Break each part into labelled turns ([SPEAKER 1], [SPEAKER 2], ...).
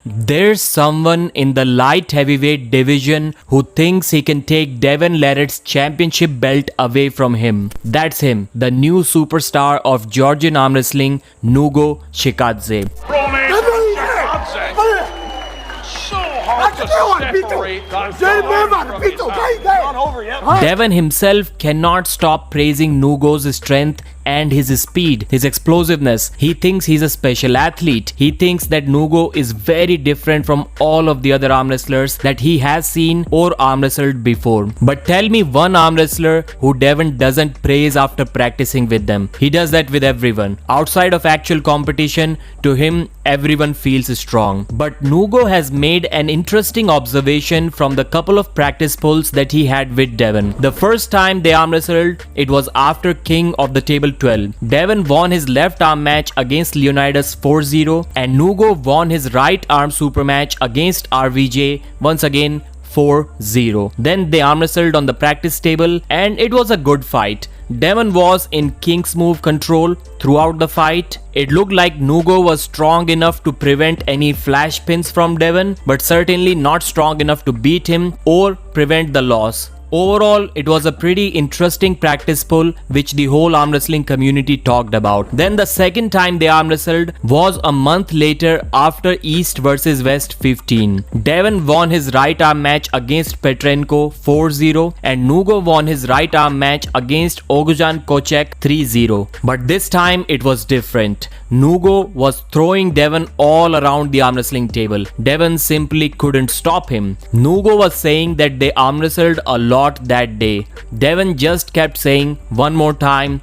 [SPEAKER 1] There's someone in the light heavyweight division who thinks he can take Devon Larratt's championship belt away from him. That's him, the new superstar of Georgian arm wrestling, Nugo Chikadze. Devon himself cannot stop praising Nugo's strength and his speed, his explosiveness. He thinks he's a special athlete. He thinks that Nugo is very different from all of the other arm wrestlers that he has seen or arm wrestled before. But tell me one arm wrestler who Devon doesn't praise after practicing with them. He does that with everyone. Outside of actual competition, to him, everyone feels strong. But Nugo has made an interesting observation from the couple of practice pulls that he had with Devon. The first time they arm wrestled, it was after King of the Table 12. Devon won his left arm match against Leonidas 4-0 and Nugo won his right arm super match against RVJ once again 4-0. Then they arm wrestled on the practice table and it was a good fight. Devon was in King's move control throughout the fight. It looked like Nugo was strong enough to prevent any flash pins from Devon, but certainly not strong enough to beat him or prevent the loss. Overall, it was a pretty interesting practice pull which the whole arm wrestling community talked about. Then the second time they arm wrestled was a month later after East vs West 15. Devon won his right arm match against Petrenko 4-0 and Nugo won his right arm match against Ogujan Kochek 3-0. But this time it was different. Nugo was throwing Devon all around the arm wrestling table. Devon simply couldn't stop him. Nugo was saying that they arm wrestled a lot that day. Devon just kept saying one more time,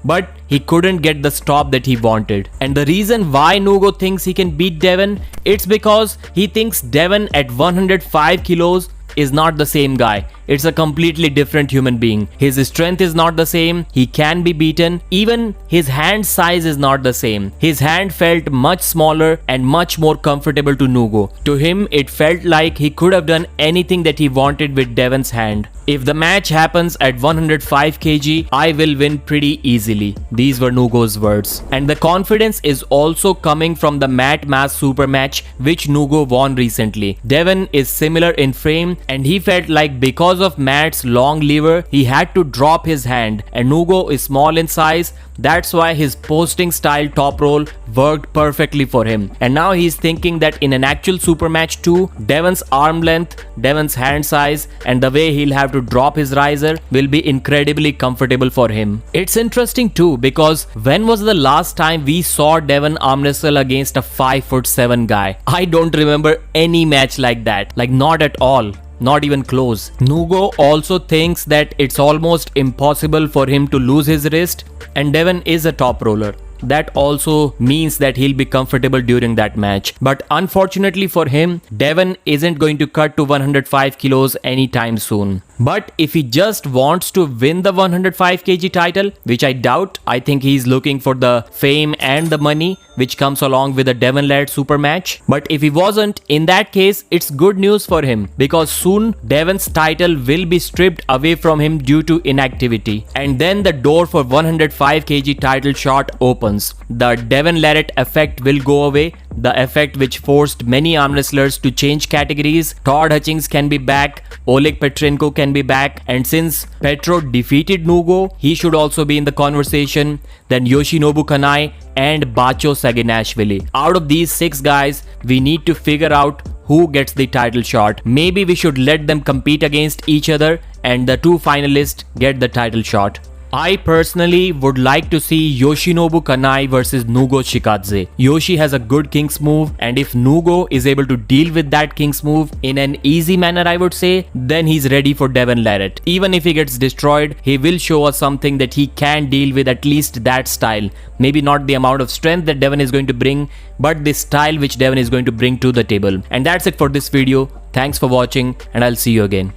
[SPEAKER 1] but he couldn't get the stop that he wanted. And the reason why Nugo thinks he can beat Devon, it's because he thinks Devon at 105 kilos is not the same guy. It's a completely different human being. His strength is not the same. He can be beaten. Even his hand size is not the same. His hand felt much smaller and much more comfortable to Nugo. To him, it felt like he could have done anything that he wanted with Devon's hand. If the match happens at 105 kg, I will win pretty easily. These were Nugo's words. And the confidence is also coming from the Mat Mass Super match which Nugo won recently. Devon is similar in frame and he felt like because of Matt's long lever, he had to drop his hand, and Nugo is small in size. That's why his posting style top roll worked perfectly for him. And now he's thinking that in an actual super match too, Devon's arm length, Devon's hand size and the way he'll have to drop his riser will be incredibly comfortable for him. It's interesting too because when was the last time we saw Devon arm wrestle against a 5'7" guy? I don't remember any match like that. Like not at all. Not even close. Nugo also thinks that it's almost impossible for him to lose his wrist, and Devon is a top roller. That also means that he'll be comfortable during that match. But unfortunately for him, Devon isn't going to cut to 105 kilos anytime soon. But if he just wants to win the 105 kg title, which I doubt, I think he's looking for the fame and the money which comes along with a Devon Larratt super match. But if he wasn't, in that case, it's good news for him because soon Devon's title will be stripped away from him due to inactivity. And then the door for 105 kg title shot opens. The Devon Larratt effect will go away. The effect which forced many arm wrestlers to change categories. Todd Hutchings can be back, Oleg Petrenko can be back, and since Petro defeated Nugo, he should also be in the conversation. Then Yoshinobu Kanai and Bacho Saginashvili. Out of these 6 guys, we need to figure out who gets the title shot. Maybe we should let them compete against each other and the 2 finalists get the title shot. I personally would like to see Yoshinobu Kanai versus Nugo Chikadze. Yoshi has a good King's move, and if Nugo is able to deal with that King's move in an easy manner, I would say, then he's ready for Devon Larratt. Even if he gets destroyed, he will show us something that he can deal with, at least that style. Maybe not the amount of strength that Devon is going to bring, but the style which Devon is going to bring to the table. And that's it for this video. Thanks for watching and I'll see you again.